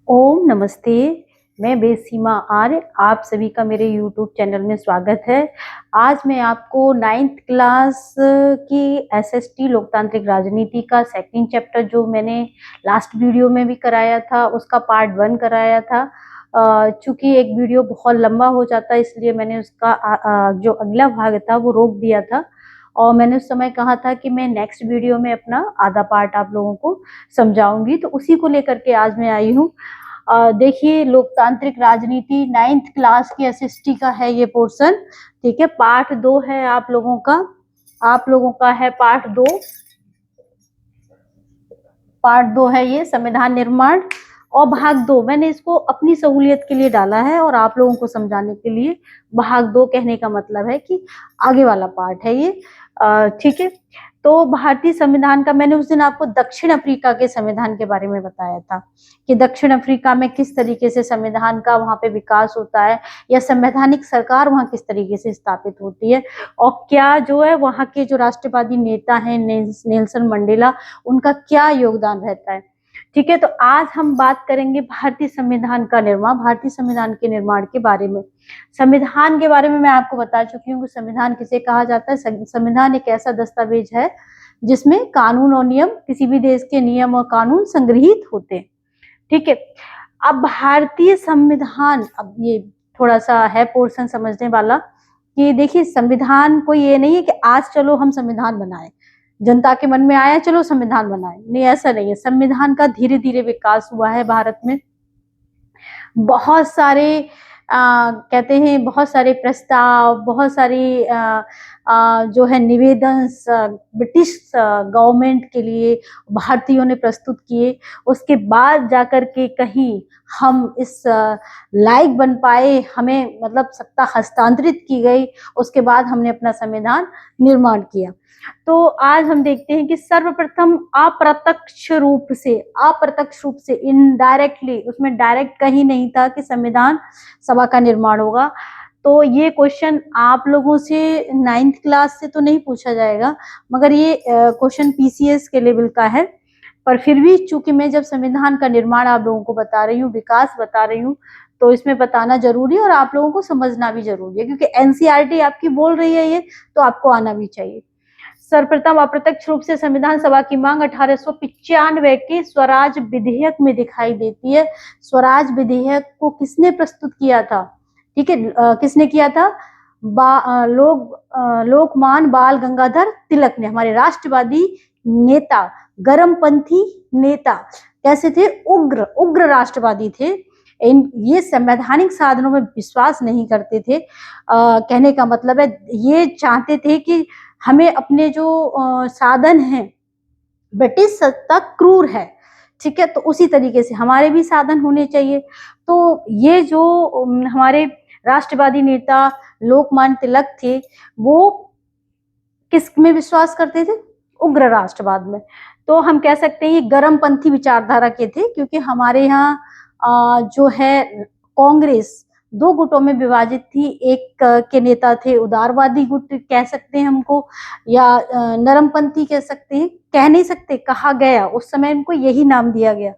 ओम नमस्ते। मैं बेसीमा आर्य, आप सभी का मेरे यूट्यूब चैनल में स्वागत है। आज मैं आपको 9th क्लास की एसएसटी लोकतांत्रिक राजनीति का सेकंड चैप्टर जो मैंने लास्ट वीडियो में भी कराया था उसका पार्ट 1 कराया था। चूंकि एक वीडियो बहुत लंबा हो जाता है इसलिए मैंने उसका जो अगला भाग था वो रोक दिया था और मैंने उस समय कहा था कि मैं नेक्स्ट वीडियो में अपना आधा पार्ट आप लोगों को समझाऊंगी, तो उसी को लेकर के आज मैं आई हूँ। देखिए, लोकतांत्रिक राजनीति 9th क्लास की एसएसटी का है ये पोर्शन। ठीक है, पार्ट 2 है आप लोगों का है पार्ट 2 है ये संविधान निर्माण। और भाग 2 मैंने इसको अपनी सहूलियत के लिए डाला है और आप लोगों को समझाने के लिए। भाग 2 कहने का मतलब है कि आगे वाला पार्ट है ये। ठीक है, तो भारतीय संविधान का मैंने उस दिन आपको दक्षिण अफ्रीका के संविधान के बारे में बताया था कि दक्षिण अफ्रीका में किस तरीके से संविधान का वहां पे विकास होता है या संवैधानिक सरकार वहां किस तरीके से स्थापित होती है और क्या जो है वहां के जो राष्ट्रवादी नेता हैं नेल्सन मंडेला, उनका क्या योगदान रहता है। ठीक है, तो आज हम बात करेंगे भारतीय संविधान का निर्माण, भारतीय संविधान के निर्माण के बारे में। संविधान के बारे में मैं आपको बता चुकी हूँ कि संविधान किसे कहा जाता है। संविधान एक ऐसा दस्तावेज है जिसमें कानून और नियम, किसी भी देश के नियम और कानून संग्रहित होते हैं। ठीक है, अब भारतीय संविधान, अब ये थोड़ा सा है पोर्शन समझने वाला कि देखिए, संविधान कोई ये नहीं है कि आज चलो हम संविधान बनाए, जनता के मन में आया चलो संविधान बनाए, नहीं, ऐसा नहीं है। संविधान का धीरे धीरे विकास हुआ है भारत में। बहुत सारे कहते हैं बहुत सारे प्रस्ताव, बहुत सारी जो है निवेदन ब्रिटिश गवर्नमेंट के लिए भारतीयों ने प्रस्तुत किए। उसके बाद जाकर के कहीं हम इस लायक बन पाए, हमें मतलब सत्ता हस्तांतरित की गई, उसके बाद हमने अपना संविधान निर्माण किया। तो आज हम देखते हैं कि सर्वप्रथम अप्रत्यक्ष रूप से इनडायरेक्टली, उसमें डायरेक्ट कहीं नहीं था कि संविधान सभा का निर्माण होगा। तो ये क्वेश्चन आप लोगों से 9th क्लास से तो नहीं पूछा जाएगा, मगर ये क्वेश्चन पीसीएस के लेवल का है। पर फिर भी चूंकि मैं जब संविधान का निर्माण आप लोगों को बता रही हूँ, विकास बता रही हूँ, तो इसमें बताना जरूरी है और आप लोगों को समझना भी जरूरी है, क्योंकि एनसीईआरटी आपकी बोल रही है ये, तो आपको आना भी चाहिए। सर्वप्रथम अप्रत्यक्ष रूप से संविधान सभा की मांग 1895 के स्वराज विधेयक में दिखाई देती है। स्वराज विधेयक को किसने प्रस्तुत किया था? ठीक है, किसने किया था? लोकमान बाल गंगाधर तिलक ने, हमारे राष्ट्रवादी नेता, गर्मपंथी नेता। कैसे थे? उग्र राष्ट्रवादी थे। ये संवैधानिक साधनों में विश्वास नहीं करते थे। कहने का मतलब है ये चाहते थे कि हमें अपने जो साधन हैं, ब्रिटिश सत्ता क्रूर है, ठीक है, तो उसी तरीके से हमारे भी साधन होने चाहिए। तो ये जो हमारे राष्ट्रवादी नेता लोकमान्य तिलक थे, वो किस में विश्वास करते थे? उग्र राष्ट्रवाद में। तो हम कह सकते हैं ये गर्मपंथी विचारधारा के थे, क्योंकि हमारे यहाँ जो है कांग्रेस 2 गुटों में विभाजित थी। एक के नेता थे उदारवादी गुट कह सकते हैं हमको, या नरमपंथी कह सकते हैं, कह नहीं सकते, कहा गया, उस समय इनको यही नाम दिया गया।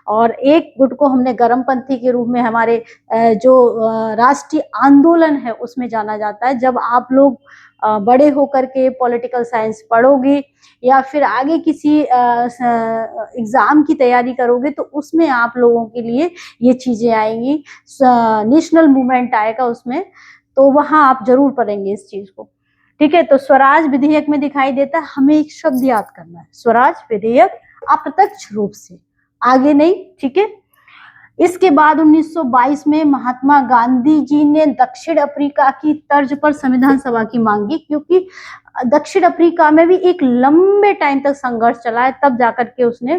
और एक गुट को हमने गर्मपंथी के रूप में हमारे जो राष्ट्रीय आंदोलन है उसमें जाना जाता है। जब आप लोग बड़े होकर के पॉलिटिकल साइंस पढ़ोगे या फिर आगे किसी एग्जाम की तैयारी करोगे तो उसमें आप लोगों के लिए ये चीजें आएंगी, नेशनल मूवमेंट आएगा उसमें, तो वहां आप जरूर पढ़ेंगे इस चीज को। ठीक है, तो स्वराज विधेयक में दिखाई देता है, हमें एक शब्द याद करना है, स्वराज विधेयक, अप्रत्यक्ष रूप से, आगे नहीं। ठीक है, इसके बाद 1922 में महात्मा गांधी जी ने दक्षिण अफ्रीका की तर्ज पर संविधान सभा की मांगी, क्योंकि दक्षिण अफ्रीका में भी एक लंबे टाइम तक संघर्ष चला है, तब जाकर के उसने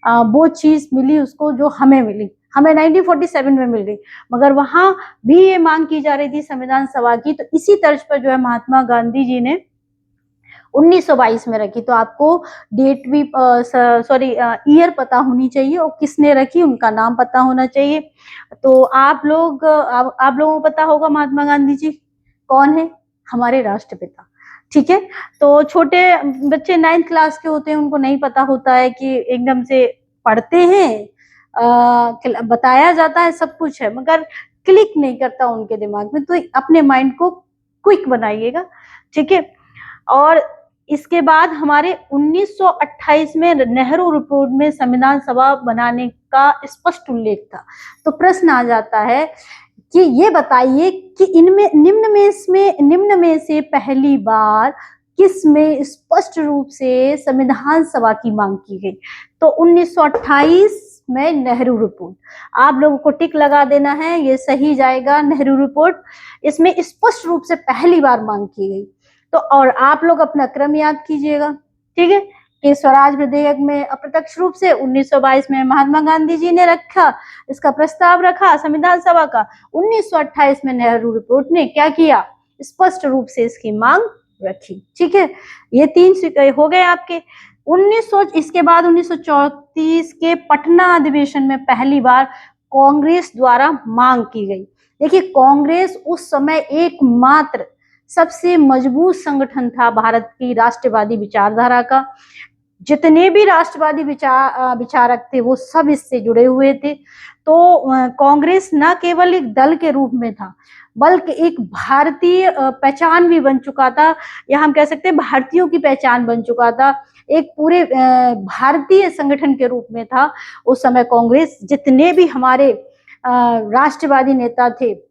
वो चीज मिली उसको जो हमें मिली, हमें 1947 में मिल गई, मगर वहां भी ये मांग की जा रही थी संविधान सभा की। तो इसी तर्ज पर जो है महात्मा गांधी जी ने 1922 में रखी। तो आपको डेट भी ईयर पता होनी चाहिए और किसने रखी उनका नाम पता होना चाहिए। तो आप लोगों को पता होगा महात्मा गांधी जी कौन है? हमारे राष्ट्रपिता। ठीक है, तो छोटे बच्चे 9th क्लास के होते हैं, उनको नहीं पता होता है कि एकदम से पढ़ते हैं बताया जाता है, सब कुछ है, मगर क्लिक नहीं करता उनके दिमाग में। तो अपने माइंड को क्विक बनाइएगा, ठीक है। और इसके बाद हमारे 1928 में नेहरू रिपोर्ट में संविधान सभा बनाने का स्पष्ट उल्लेख था। तो प्रश्न आ जाता है कि ये बताइए कि इनमें निम्न में से पहली बार किस में स्पष्ट रूप से संविधान सभा की मांग की गई? तो 1928 में नेहरू रिपोर्ट, आप लोगों को टिक लगा देना है, ये सही जाएगा। नेहरू रिपोर्ट, इसमें स्पष्ट रूप से पहली बार मांग की गई। तो और आप लोग अपना क्रम याद कीजिएगा, ठीक है, कि स्वराज विधेयक में अप्रत्यक्ष रूप से 1922 में महात्मा गांधी जी ने रखा, इसका प्रस्ताव रखा संविधान सभा का। 1928 में नेहरू रिपोर्ट ने क्या किया? स्पष्ट रूप से इसकी मांग रखी, ठीक है। ये 3 हो गए आपके। इसके बाद 1934 के पटना अधिवेशन में पहली बार कांग्रेस द्वारा मांग की गई। देखिए, कांग्रेस उस समय एकमात्र सबसे मजबूत संगठन था भारत की राष्ट्रवादी विचारधारा का। जितने भी राष्ट्रवादी विचारक थे वो सब इससे जुड़े हुए थे। तो कांग्रेस न केवल एक दल के रूप में था, बल्कि एक भारतीय पहचान भी बन चुका था, या हम कह सकते हैं भारतीयों की पहचान बन चुका था। एक पूरे भारतीय संगठन के रूप में था उस समय कांग्रेस। जितने भी हमारे राष्ट्रवादी नेता थे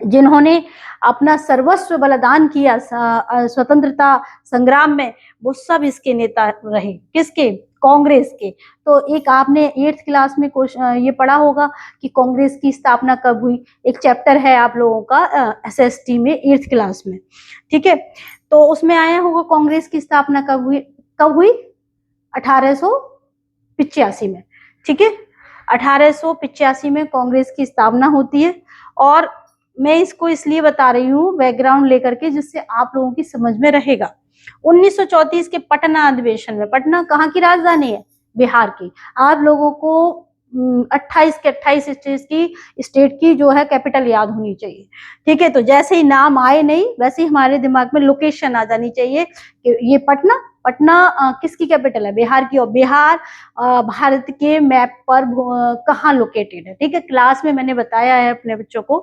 जिन्होंने अपना सर्वस्व बलिदान किया स्वतंत्रता संग्राम में, वो सब इसके नेता रहे। किसके? कांग्रेस के। तो एक आपने 8th क्लास में ये पढ़ा होगा कि कांग्रेस की स्थापना कब हुई। एक चैप्टर है आप लोगों का SST में 8th क्लास में, ठीक है। तो उसमें आया होगा कांग्रेस की स्थापना कब हुई? 1885 में, ठीक है। 1885 में कांग्रेस की स्थापना होती है। और मैं इसको इसलिए बता रही हूँ बैकग्राउंड लेकर के, जिससे आप लोगों की समझ में रहेगा। 1934 के पटना अधिवेशन में, पटना कहाँ की राजधानी है? बिहार की। आप लोगों को 28 के 28 स्टेट की जो है कैपिटल याद होनी चाहिए, ठीक है। तो जैसे ही नाम आए नहीं, वैसे ही हमारे दिमाग में लोकेशन आ जानी चाहिए कि ये पटना किसकी कैपिटल है? बिहार की। और बिहार भारत के मैप पर कहाँ लोकेटेड है, ठीक है। क्लास में मैंने बताया है अपने बच्चों को,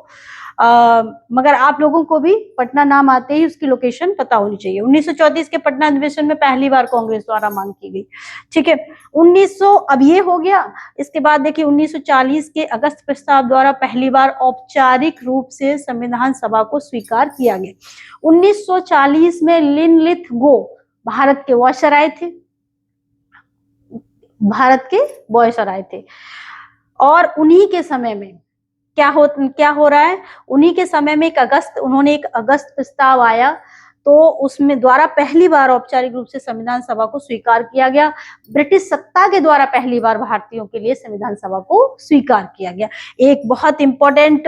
मगर आप लोगों को भी पटना नाम आते ही उसकी लोकेशन पता होनी चाहिए। 1934 के पटना अधिवेशन में पहली बार कांग्रेस द्वारा मांग की गई, ठीक है। 1900 अब ये हो गया। इसके बाद देखिए 1940 के अगस्त प्रस्ताव द्वारा पहली बार औपचारिक रूप से संविधान सभा को स्वीकार किया गया। 1940 में लिन लिथ गो भारत के वॉयसराय आए थे, और उन्हीं के समय में क्या हो रहा है? उन्हीं के समय में उन्होंने एक अगस्त प्रस्ताव आया, तो उसमें द्वारा पहली बार औपचारिक रूप से संविधान सभा को स्वीकार किया गया। ब्रिटिश सत्ता के द्वारा पहली बार भारतीयों के लिए संविधान सभा को स्वीकार किया गया। एक बहुत इंपॉर्टेंट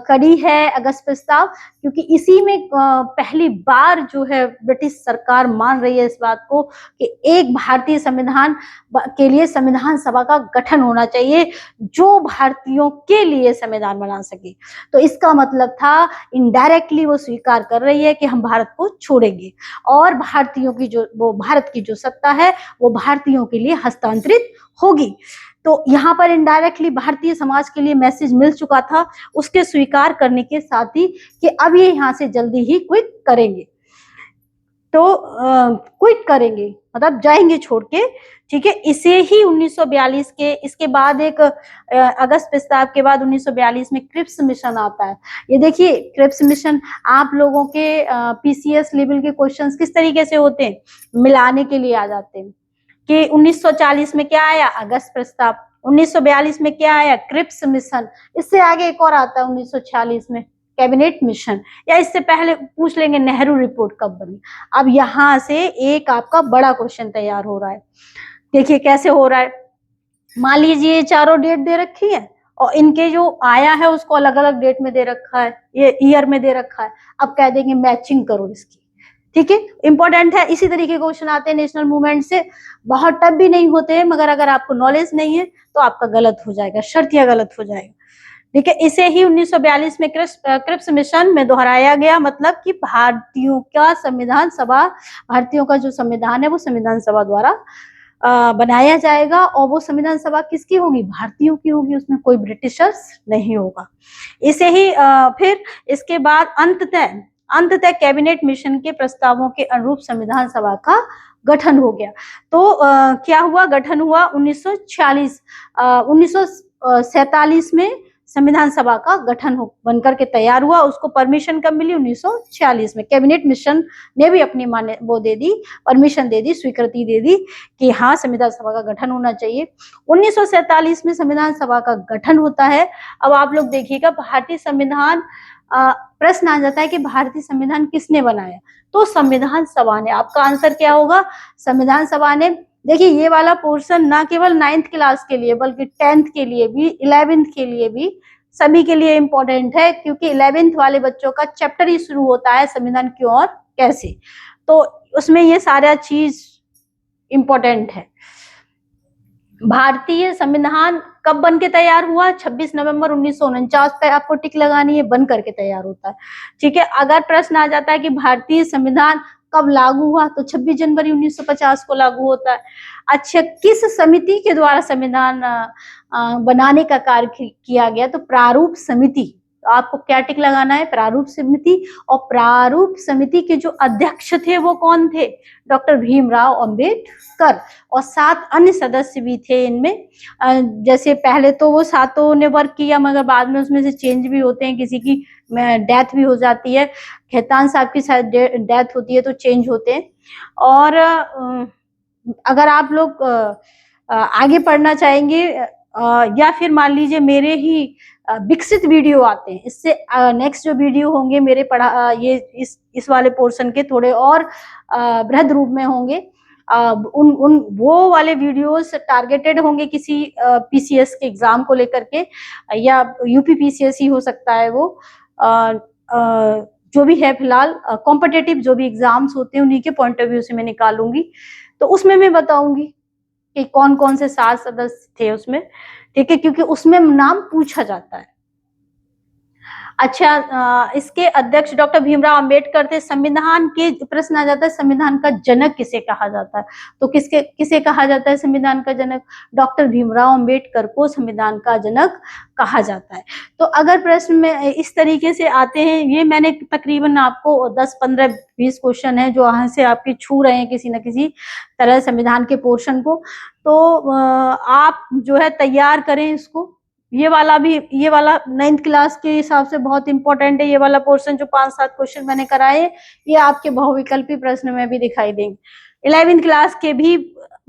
कड़ी है अगस्त प्रस्ताव, क्योंकि इसी में पहली बार जो है ब्रिटिश सरकार मान रही है इस बात को कि एक भारतीय संविधान के लिए संविधान सभा का गठन होना चाहिए, जो भारतीयों के लिए संविधान बना सके। तो इसका मतलब था इनडायरेक्टली वो स्वीकार कर रही है कि हम भारत को छोड़ेंगे, और भारतीयों की भारत की जो सत्ता है वो भारतीयों के लिए हस्तांतरित होगी। तो यहाँ पर इनडायरेक्टली भारतीय समाज के लिए मैसेज मिल चुका था उसके स्वीकार करने के साथ ही कि अब ये यहाँ से जल्दी ही क्विट करेंगे। तो क्विट करेंगे मतलब जाएंगे छोड़ के, ठीक है। इसे ही 1942 के इसके बाद एक अगस्त प्रस्ताव के बाद 1942 में क्रिप्स मिशन आता है। ये देखिए क्रिप्स मिशन आप लोगों के PCS लेवल के क्वेश्चंस किस तरीके से होते हैं, मिलाने के लिए आ जाते हैं कि 1940 में क्या आया? अगस्त प्रस्ताव। 1942 में क्या आया? Cripps mission. इससे आगे एक और आता है 1946 में कैबिनेट मिशन, या इससे पहले पूछ लेंगे नेहरू रिपोर्ट कब बनी। अब यहां से एक आपका बड़ा क्वेश्चन तैयार हो रहा है। देखिए कैसे हो रहा है। मान लीजिए चारों डेट दे रखी है और इनके जो आया है उसको अलग अलग डेट में दे रखा है, ये ईयर में दे रखा है। अब कह देंगे मैचिंग करो इसकी, ठीक है। इंपॉर्टेंट है, इसी तरीके के क्वेश्चन आते हैं नेशनल मूवमेंट से। बहुत टफ भी नहीं होते हैं, मगर अगर आपको नॉलेज नहीं है तो आपका गलत हो जाएगा, शर्तिया गलत हो जाएगा, ठीक है। इसे ही 1942 में क्रिप्स मिशन में दोहराया गया, मतलब कि भारतीयों का जो संविधान है वो संविधान सभा द्वारा बनाया जाएगा और वो संविधान सभा किसकी होगी, भारतीयों की होगी, उसमें कोई ब्रिटिशर्स नहीं होगा। इसे ही फिर इसके बाद अंततः कैबिनेट मिशन के प्रस्तावों के अनुरूप संविधान सभा का गठन हो गया। तो क्या हुआ, गठन हुआ 1947 में संविधान सभा का गठन बनकर के तैयार हुआ। उसको परमिशन कब मिली, 1946 में। कैबिनेट मिशन ने भी अपनी वो दे दी, परमिशन दे दी, स्वीकृति दे दी कि हाँ संविधान सभा का गठन होना चाहिए। 1947 में संविधान सभा का गठन होता है। अब आप लोग देखिएगा, भारतीय संविधान, प्रश्न आ जाता है कि भारतीय संविधान किसने बनाया, तो संविधान सभा ने। आपका आंसर क्या होगा, संविधान सभा ने। देखिए ये वाला पोर्शन ना केवल 9th क्लास के लिए बल्कि 10th के लिए भी, 11th के लिए भी, सभी के लिए इंपॉर्टेंट है, क्योंकि 11th वाले बच्चों का चैप्टर ही शुरू होता है संविधान क्यों और कैसे, तो उसमें ये सारा चीज इंपॉर्टेंट है। भारतीय संविधान कब बन के तैयार हुआ, 26 नवंबर 1949 पे आपको टिक लगानी है, बन करके तैयार होता है। ठीक है, अगर प्रश्न आ जाता है कि भारतीय संविधान कब लागू हुआ, तो 26 जनवरी 1950 को लागू होता है। अच्छा, किस समिति के द्वारा संविधान बनाने का कार्य किया गया, तो प्रारूप समिति। तो आपको क्या टिक लगाना है, प्रारूप समिति। और प्रारूप समिति के जो अध्यक्ष थे वो कौन थे, डॉक्टर भीमराव अंबेडकर, और 7 अन्य सदस्य भी थे इनमें। जैसे पहले तो वो 7 ने वर्क किया, मगर बाद में उसमें से चेंज भी होते हैं, किसी की डेथ भी हो जाती है, खेतान साहब की शायद डेथ होती है तो चेंज होते हैं। और अगर आप लोग आगे पढ़ना चाहेंगे, या फिर मान लीजिए मेरे ही विकसित वीडियो आते हैं, इससे नेक्स्ट जो वीडियो होंगे मेरे ये इस वाले पोर्शन के थोड़े और बृहद रूप में होंगे। वो वाले वीडियोस टारगेटेड होंगे किसी पीसीएस के एग्जाम को लेकर के, या यूपी पीसीएस ही हो सकता है वो, जो भी है फिलहाल कॉम्पिटिटिव जो भी एग्जाम्स होते हैं उन्हीं के पॉइंट ऑफ व्यू से मैं निकालूंगी। तो उसमें मैं बताऊंगी कि कौन कौन से 7 सदस्य थे उसमें, ठीक है, क्योंकि उसमें नाम पूछा जाता है। अच्छा, इसके अध्यक्ष डॉक्टर भीमराव अंबेडकर थे। संविधान के प्रश्न आ जाता है, संविधान का जनक किसे कहा जाता है, तो किसे कहा जाता है संविधान का जनक, डॉक्टर भीमराव अंबेडकर को संविधान का जनक कहा जाता है। तो अगर प्रश्न में इस तरीके से आते हैं, ये मैंने तकरीबन आपको 10, 15, 20 क्वेश्चन है जो वहां से आपके छू रहे हैं किसी न किसी तरह संविधान के पोर्शन को, तो आप जो है तैयार करें इसको। ये वाला 9th क्लास के हिसाब से बहुत इंपॉर्टेंट है, ये वाला पोर्शन जो 5-7 क्वेश्चन मैंने कराए, ये आपके बहुविकल्पी प्रश्न में भी दिखाई देंगे। 11th क्लास के भी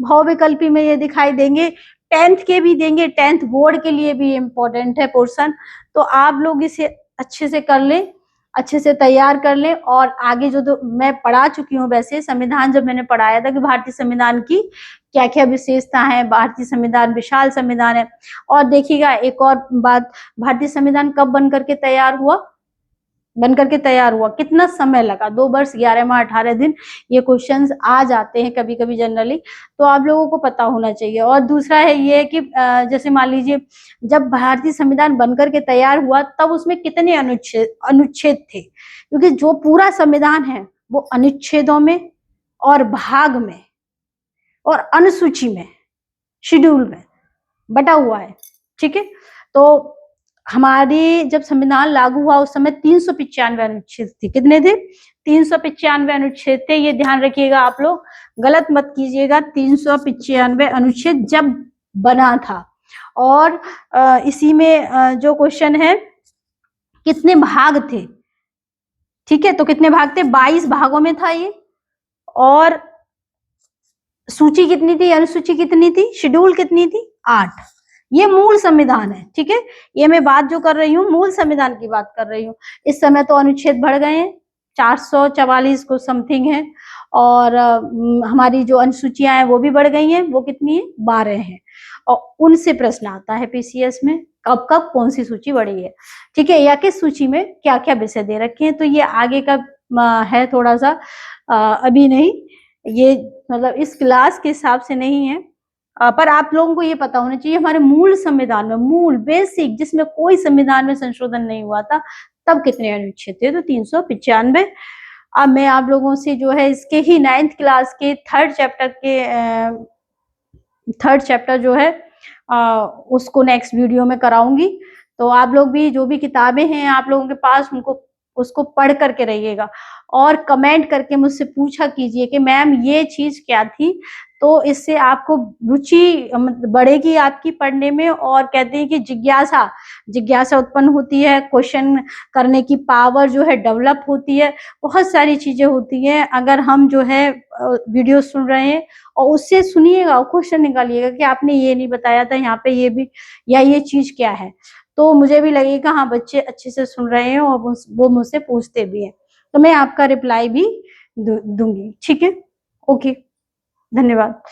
बहुविकल्पी में ये दिखाई देंगे, 10th के भी देंगे, 10th बोर्ड के लिए भी इम्पोर्टेंट है पोर्शन। तो आप लोग इसे अच्छे से कर लें, अच्छे से तैयार कर लें। और आगे जो मैं पढ़ा चुकी हूँ, वैसे संविधान जब मैंने पढ़ाया था कि भारतीय संविधान की क्या क्या विशेषता है, भारतीय संविधान विशाल संविधान है। और देखिएगा एक और बात, भारतीय संविधान कब बनकर के तैयार हुआ, कितना समय लगा, 2 वर्ष 11 माह 18 दिन। ये क्वेश्चंस आ जाते हैं कभी कभी जनरली, तो आप लोगों को पता होना चाहिए। और दूसरा है ये कि जैसे मान लीजिए जब भारतीय संविधान बनकर के तैयार हुआ तब उसमें कितने अनुच्छेद थे, क्योंकि जो पूरा संविधान है वो अनुच्छेदों में और भाग में और अनुसूची में, शेड्यूल में बटा हुआ है। ठीक है, तो हमारी जब संविधान लागू हुआ उस समय 395 अनुच्छेद थे। कितने थे, 395 अनुच्छेद थे। ये ध्यान रखिएगा, आप लोग गलत मत कीजिएगा। 395 अनुच्छेद जब बना था। और इसी में जो क्वेश्चन है, कितने भाग थे, ठीक है, तो कितने भाग थे, 22 भागों में था ये। और सूची कितनी थी, अनुसूची कितनी थी, शेड्यूल कितनी थी, 8। ये मूल संविधान है। ठीक है, ये मैं बात जो कर रही हूँ मूल संविधान की बात कर रही हूँ। इस समय तो अनुच्छेद बढ़ गए हैं, 444 को समथिंग है। और हमारी जो अनुसूचियां हैं वो भी बढ़ गई हैं, वो कितनी है, 12 हैं। और उनसे प्रश्न आता है पीसीएस में, कब कब कौन सी सूची बढ़ी है, ठीक है, या किस सूची में क्या क्या विषय दे रखे हैं। तो ये आगे का है, थोड़ा सा अभी नहीं, ये मतलब इस क्लास के हिसाब से नहीं है। पर आप लोगों को ये पता होना चाहिए हमारे मूल संविधान में, मूल बेसिक जिसमें कोई संविधान में संशोधन नहीं हुआ था, तब कितने अनुच्छेद थे, तो 395। अब मैं आप लोगों से जो है इसके ही 9th क्लास के 3rd चैप्टर के थर्ड चैप्टर जो है उसको नेक्स्ट वीडियो में कराऊंगी। तो आप लोग भी जो भी किताबें हैं आप लोगों के पास उनको उसको पढ़ करके रहिएगा और कमेंट करके मुझसे पूछा कीजिए कि मैम ये चीज क्या थी। तो इससे आपको रुचि बढ़ेगी आपकी पढ़ने में, और कहते हैं कि जिज्ञासा जिज्ञासा उत्पन्न होती है, क्वेश्चन करने की पावर जो है डेवलप होती है, बहुत सारी चीजें होती हैं अगर हम जो है वीडियो सुन रहे हैं और उससे सुनिएगा और क्वेश्चन निकालिएगा कि आपने ये नहीं बताया था यहाँ पे ये भी, या ये चीज क्या है। तो मुझे भी लगेगा हाँ बच्चे अच्छे से सुन रहे हैं और वो मुझसे पूछते भी हैं, तो मैं आपका रिप्लाई भी दूंगी। ठीक है, ओके, धन्यवाद।